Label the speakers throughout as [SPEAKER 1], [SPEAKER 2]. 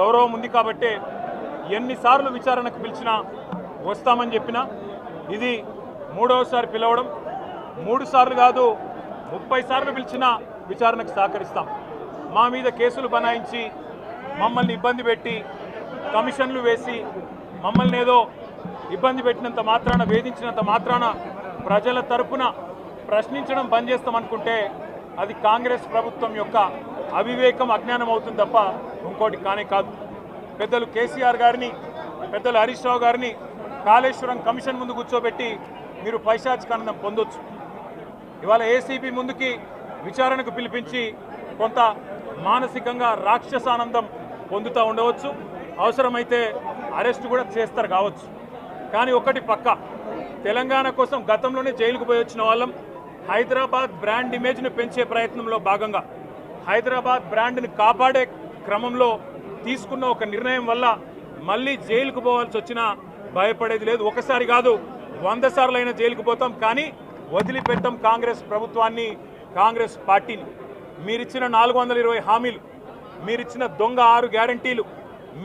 [SPEAKER 1] గౌరవం ఉంది కాబట్టి ఎన్నిసార్లు విచారణకు పిలిచినా వస్తామని చెప్పినా ఇది మూడవసారి పిలవడం 3 సార్లు కాదు 30 సార్లు పిలిచినా విచారణకు సహకరిస్తాం. మా మీద కేసులు బనాయించి మమ్మల్ని ఇబ్బంది పెట్టి కమిషన్లు వేసి మమ్మల్ని ఏదో ఇబ్బంది పెట్టినంత మాత్రాన వేధించినంత మాత్రాన ప్రజల తరపున ప్రశ్నించడం బంద్ చేస్తామనుకుంటే అది కాంగ్రెస్ ప్రభుత్వం యొక్క అవివేకం అజ్ఞానం అవుతుంది తప్ప ఇంకోటి కానే కాదు. పెద్దలు కేసీఆర్ గారిని పెద్దలు హరీష్ రావు గారిని కాళేశ్వరం కమిషన్ ముందు కూర్చోబెట్టి మీరు పైశాచికానందం పొందొచ్చు. ఇవాళ ఏసీబీ ముందుకి విచారణకు పిలిపించి కొంత మానసికంగా రాక్షసానందం పొందుతూ ఉండవచ్చు. అవసరమైతే అరెస్ట్ కూడా చేస్తారు కావచ్చు. కానీ ఒకటి పక్కా, తెలంగాణ కోసం గతంలోనే జైలుకు పోయి వచ్చిన వాళ్ళం. హైదరాబాద్ బ్రాండ్ ఇమేజ్ను పెంచే ప్రయత్నంలో భాగంగా హైదరాబాద్ బ్రాండ్ని కాపాడే క్రమంలో తీసుకున్న ఒక నిర్ణయం వల్ల మళ్ళీ జైలుకు పోవాల్సి వచ్చినా భయపడేది లేదు. ఒకసారి కాదు 100 సార్లు అయినా జైలుకు పోతాం, కానీ వదిలిపెట్టాం కాంగ్రెస్ ప్రభుత్వాన్ని, కాంగ్రెస్ పార్టీని. మీరిచ్చిన 420 హామీలు, మీరిచ్చిన దొంగ 6 గ్యారంటీలు,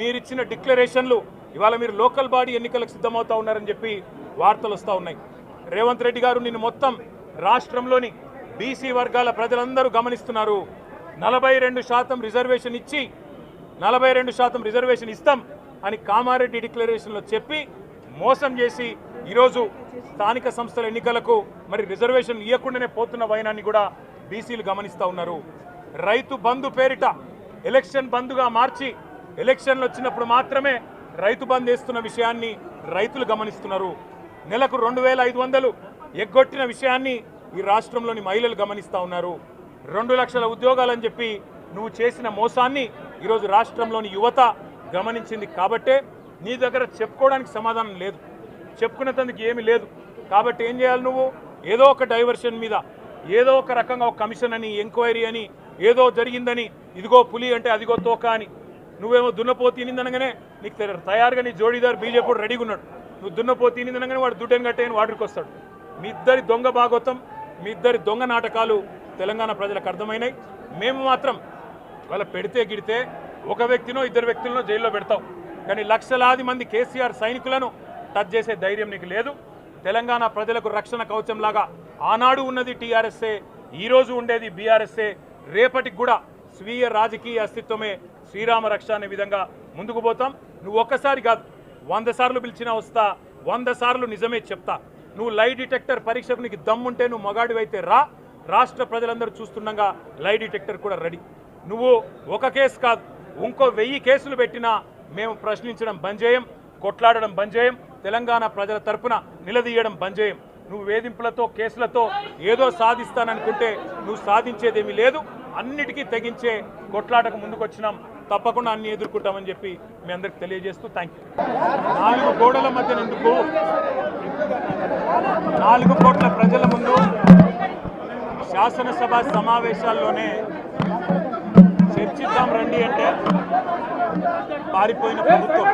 [SPEAKER 1] మీరిచ్చిన డిక్లరేషన్లు ఇవాళ మీరు లోకల్ బాడీ ఎన్నికలకు సిద్ధమవుతా ఉన్నారని చెప్పి వార్తలు వస్తూ ఉన్నాయి. రేవంత్ రెడ్డి గారు నిన్ను మొత్తం రాష్ట్రంలోని బీసీ వర్గాల ప్రజలందరూ గమనిస్తున్నారు. 42% రిజర్వేషన్ ఇచ్చి 42% రిజర్వేషన్ ఇస్తాం అని కామారెడ్డి డిక్లరేషన్లో చెప్పి మోసం చేసి ఈరోజు స్థానిక సంస్థల ఎన్నికలకు మరి రిజర్వేషన్ ఇవ్వకుండానే పోతున్న వైనాన్ని కూడా బీసీలు గమనిస్తూ ఉన్నారు. రైతు బంధు పేరిట ఎలక్షన్ బంధుగా మార్చి ఎలక్షన్లు వచ్చినప్పుడు మాత్రమే రైతు బంధు వేస్తున్న విషయాన్ని రైతులు గమనిస్తున్నారు. నెలకు 2500 ఎగ్గొట్టిన విషయాన్ని ఈ రాష్ట్రంలోని మహిళలు గమనిస్తూ ఉన్నారు. 2 లక్షల ఉద్యోగాలని చెప్పి నువ్వు చేసిన మోసాన్ని ఈరోజు రాష్ట్రంలోని యువత గమనించింది. కాబట్టే నీ దగ్గర చెప్పుకోవడానికి సమాధానం లేదు, చెప్పుకునేందుకు ఏమీ లేదు. కాబట్టి ఏం చేయాలి, నువ్వు ఏదో ఒక డైవర్షన్ మీద ఏదో ఒక రకంగా ఒక కమిషన్ అని, ఎంక్వైరీ అని, ఏదో జరిగిందని, ఇదిగో పులి అంటే అదిగో తోక అని, నువ్వేమో దున్నపోతు తినిందనగానే నీకు తయారుగా నీ జోడీదారు బీజేపీ రెడీగా ఉన్నాడు. నువ్వు దున్నపోతు తినిందనగానే వాడు దుడ్డని కట్టేయని వాడికి వస్తాడు. మీ ఇద్దరి దొంగ భాగవతం, మీ ఇద్దరి దొంగ నాటకాలు తెలంగాణ ప్రజలకు అర్థమైనాయి. మేము మాత్రం వాళ్ళ పెడితే గిడితే ఒక వ్యక్తినో 2 వ్యక్తులను జైల్లో పెడతావు, కానీ లక్షలాది మంది కేసీఆర్ సైనికులను టచ్ చేసే ధైర్యం నీకు లేదు. తెలంగాణ ప్రజలకు రక్షణ కవచంలాగా ఆనాడు ఉన్నది టీఆర్ఎస్ఏ, ఈరోజు ఉండేది బీఆర్ఎస్ఏ, రేపటికి కూడా స్వీయ రాజకీయ అస్తిత్వమే శ్రీరామ రక్ష అనే విధంగా ముందుకు పోతాం. నువ్వు ఒక్కసారి కాదు 100 సార్లు పిలిచినా వస్తా, 100 సార్లు నిజమే చెప్తా. నువ్వు లై డిటెక్టర్ పరీక్షకు నీకు దమ్ముంటే నువ్వు మగాడివైతే రా, రాష్ట్ర ప్రజలందరూ చూస్తుండగా లై డిటెక్టర్ కూడా రెడీ. నువ్వు ఒక కేసు కాదు ఇంకో 1000 కేసులు పెట్టినా మేము ప్రశ్నించడం బంద్ చేయం, కొట్లాడడం బంద్ చేయం, తెలంగాణ ప్రజల తరపున నిలదీయడం బంద్ చేయం. నువ్వు వేధింపులతో కేసులతో ఏదో సాధిస్తాననుకుంటే నువ్వు సాధించేదేమీ లేదు. అన్నిటికీ తెగించే కొట్లాటకు ముందుకు వచ్చినాం, తప్పకుండా అన్ని ఎదుర్కొంటామని చెప్పి మీ అందరికి తెలియజేస్తూ థ్యాంక్ యూ. 4 గోడల మధ్య ఎందుకు, 4 కోట్ల ప్రజల ముందు శాసనసభ సమావేశాల్లోనే చర్చిద్దాం రండి అంటే పారిపోయిన ప్రభుత్వం.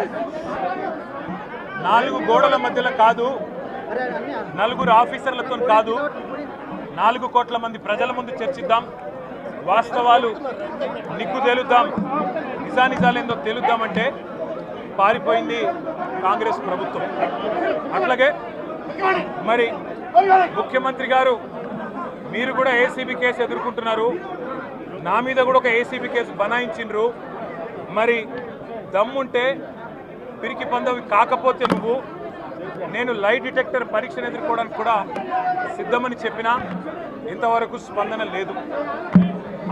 [SPEAKER 1] 4 గోడల మధ్యలో కాదు, 4 ఆఫీసర్లతో కాదు, 4 కోట్ల మంది ప్రజల ముందు చర్చిద్దాం, వాస్తవాలు నిగ్గు తేలుద్దాం, నిజానిజాలేందో తేలుద్దామంటే పారిపోయింది కాంగ్రెస్ ప్రభుత్వం. అట్లాగే మరి ముఖ్యమంత్రి గారు మీరు కూడా ఏసీబీ కేసు ఎదుర్కొంటున్నారు, నా మీద కూడా ఒక ఏసీబీ కేసు బనాయించిండ్రు. మరి దమ్ముంటే పిరికి పందవి కాకపోతే నువ్వు నేను లై డిటెక్టర్ పరీక్షను ఎదుర్కోవడానికి కూడా సిద్ధమని చెప్పినా ఇంతవరకు స్పందన లేదు.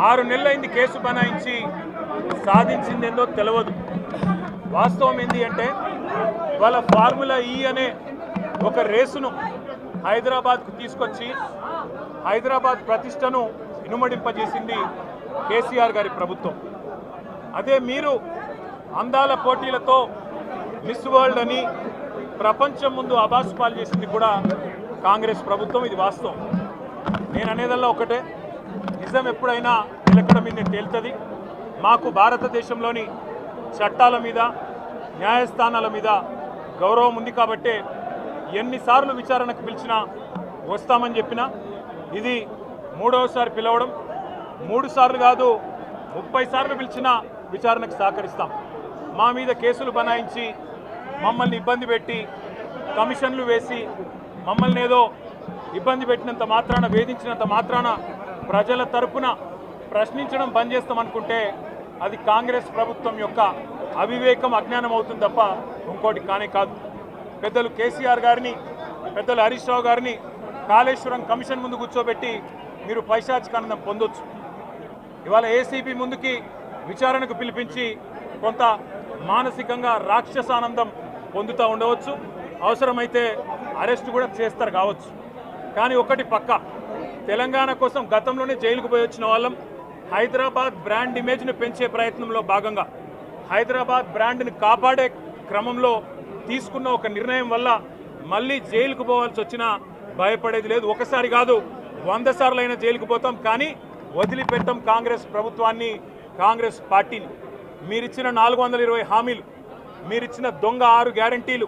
[SPEAKER 1] 6 నెలలైంది కేసు బనాయించి, సాధించిందేందో తెలియదు. వాస్తవం ఏంటి అంటే వాళ్ళ ఫార్ములా ఈ అనే ఒక రేసును హైదరాబాద్కు తీసుకొచ్చి హైదరాబాద్ ప్రతిష్టను ఇనుమడింపజేసింది కేసీఆర్ గారి ప్రభుత్వం. అదే మీరు అందాల పోటీలతో మిస్ వరల్డ్ అని ప్రపంచం ముందు అబాసుపాలు చేసింది కూడా కాంగ్రెస్ ప్రభుత్వం. ఇది వాస్తవం. నేను అనేదల్లా ఒకటే, నిజం ఎప్పుడైనా నిలకడ మీద తేలుతుంది. మాకు భారతదేశంలోని చట్టాల మీద, న్యాయస్థానాల మీద గౌరవం ఉంది కాబట్టే ఎన్నిసార్లు విచారణకు పిలిచినా వస్తామని చెప్పినా ఇది 3వసారి పిలవడం. 3 సార్లు కాదు 30 సార్లు పిలిచినా విచారణకు సహకరిస్తాం. మా మీద కేసులు బనాయించి మమ్మల్ని ఇబ్బంది పెట్టి కమిషన్లు వేసి మమ్మల్ని ఏదో ఇబ్బంది పెట్టినంత మాత్రాన వేధించినంత మాత్రాన ప్రజల తరపున ప్రశ్నించడం బంద్ చేస్తామనుకుంటే అది కాంగ్రెస్ ప్రభుత్వం యొక్క అవివేకం అజ్ఞానం అవుతుంది తప్ప ఇంకోటి కానే కాదు. పెద్దలు కేసీఆర్ గారిని పెద్దలు హరీష్ రావు గారిని కాళేశ్వరం కమిషన్ ముందు కూర్చోబెట్టి మీరు పైశాచికానందం పొందొచ్చు. ఇవాళ ఏసీబీ ముందుకి విచారణకు పిలిపించి కొంత మానసికంగా రాక్షసానందం పొందుతూ ఉండవచ్చు, అవసరమైతే అరెస్ట్ కూడా చేస్తారు కావచ్చు. కానీ ఒకటి పక్క, తెలంగాణ కోసం గతంలోనే జైలుకు పోయి వచ్చిన వాళ్ళం. హైదరాబాద్ బ్రాండ్ ఇమేజ్ను పెంచే ప్రయత్నంలో భాగంగా హైదరాబాద్ బ్రాండ్ని కాపాడే క్రమంలో తీసుకున్న ఒక నిర్ణయం వల్ల మళ్ళీ జైలుకు పోవాల్సి వచ్చినా భయపడేది లేదు. ఒకసారి కాదు 100 సార్లు అయినా జైలుకు పోతాం, కానీ వదిలిపెట్టాం కాంగ్రెస్ ప్రభుత్వాన్ని, కాంగ్రెస్ పార్టీని. మీరిచ్చిన 420 హామీలు, మీరిచ్చిన దొంగ 6 గ్యారంటీలు,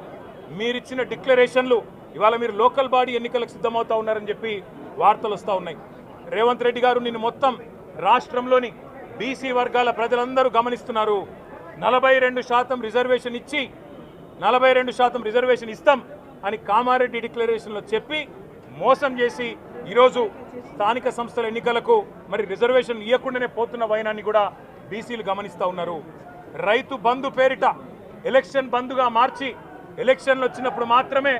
[SPEAKER 1] మీరిచ్చిన డిక్లరేషన్లు ఇవాళ మీరు లోకల్ బాడీ ఎన్నికలకు సిద్ధమవుతా ఉన్నారని చెప్పి వార్తలు వస్తూ ఉన్నాయి. రేవంత్ రెడ్డి గారు నిన్ను మొత్తం రాష్ట్రంలోని బీసీ వర్గాల ప్రజలందరూ గమనిస్తున్నారు. 42% రిజర్వేషన్ ఇచ్చి 42% రిజర్వేషన్ ఇస్తాం అని కామారెడ్డి డిక్లరేషన్లో చెప్పి మోసం చేసి ఈరోజు స్థానిక సంస్థల ఎన్నికలకు మరి రిజర్వేషన్ ఇవ్వకుండానే పోతున్న వైనాన్ని కూడా బీసీలు గమనిస్తూ ఉన్నారు. రైతు బంధు పేరిట ఎలక్షన్ బంధుగా మార్చి ఎలక్షన్లు వచ్చినప్పుడు మాత్రమే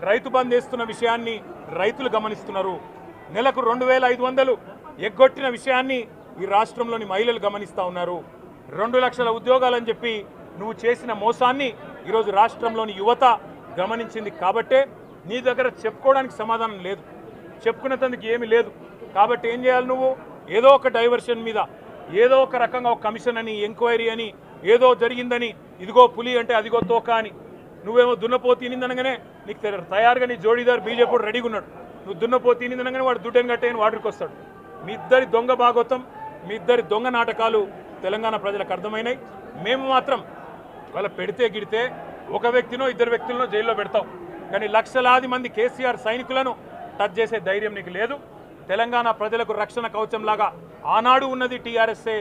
[SPEAKER 1] రైతు బంధు వేస్తున్న విషయాన్ని రైతులు గమనిస్తున్నారు. నెలకు 2500 ఎగ్గొట్టిన విషయాన్ని ఈ రాష్ట్రంలోని మహిళలు గమనిస్తూ ఉన్నారు. 2 లక్షల ఉద్యోగాలని చెప్పి నువ్వు చేసిన మోసాన్ని ఈరోజు రాష్ట్రంలోని యువత గమనించింది. కాబట్టే నీ దగ్గర చెప్పుకోవడానికి సమాధానం లేదు, చెప్పుకునేందుకు ఏమీ లేదు. కాబట్టి ఏం చేయాలి, నువ్వు ఏదో ఒక డైవర్షన్ మీద ఏదో ఒక రకంగా ఒక కమిషన్ అని, ఎంక్వైరీ అని, ఏదో జరిగిందని, ఇదిగో పులి అంటే అదిగో తోక అని, నువ్వేమో దున్నపోతు తినిందనగానే నీకు తయారుగా నీ జోడీదారు బీజేపీ రెడీగా ఉన్నాడు. నువ్వు దున్నపోతు తినిందనగానే వాడు దుడ్డని కట్టేయని వాడికి వస్తాడు. మీ ఇద్దరి దొంగ భాగోతం, మీ ఇద్దరి దొంగ నాటకాలు తెలంగాణ ప్రజలకు అర్థమైనాయి. మేము మాత్రం వాళ్ళ పెడితే గిడితే ఒక వ్యక్తినో 2 వ్యక్తులను జైల్లో పెడతాం, కానీ లక్షలాది మంది కేసీఆర్ సైనికులను టచ్ చేసే ధైర్యం నీకు లేదు. తెలంగాణ ప్రజలకు రక్షణ కవచంలాగా ఆనాడు ఉన్నది టీఆర్ఎస్ఏ,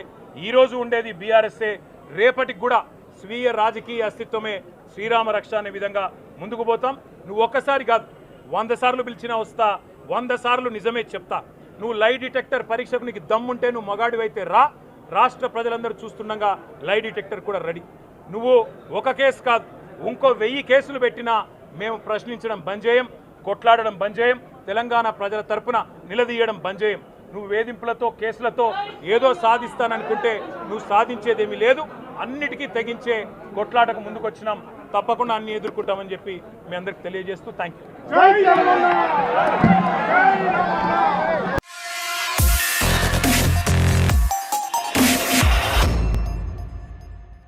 [SPEAKER 1] ఈరోజు ఉండేది బీఆర్ఎస్ఏ, రేపటికి కూడా స్వీయ రాజకీయ అస్తిత్వమే శ్రీరామ రక్ష అనే విధంగా ముందుకు పోతాం. నువ్వు ఒక్కసారి కాదు 100 సార్లు పిలిచినా వస్తా, 100 సార్లు నిజమే చెప్తా. నువ్వు లై డిటెక్టర్ పరీక్షకు నీకు దమ్ముంటే నువ్వు మగాడివైతే రా, రాష్ట్ర ప్రజలందరూ చూస్తుండగా లై డిటెక్టర్ కూడా రెడీ. నువ్వు ఒక కేసు కాదు ఇంకో 1000 కేసులు పెట్టినా మేము ప్రశ్నించడం బంద్ చేయం, కొట్లాడడం బంద్ చేయం, తెలంగాణ ప్రజల తరపున నిలదీయడం బంద్ చేయం. నువ్వు వేధింపులతో కేసులతో ఏదో సాధిస్తాననుకుంటే నువ్వు సాధించేదేమీ లేదు. అన్నిటికీ తెగించే కొట్లాటకు ముందుకొచ్చినాం, తప్పకుండా అన్ని ఎదుర్కొంటామని చెప్పి మీ అందరికి తెలియజేస్తూ థ్యాంక్ యూ.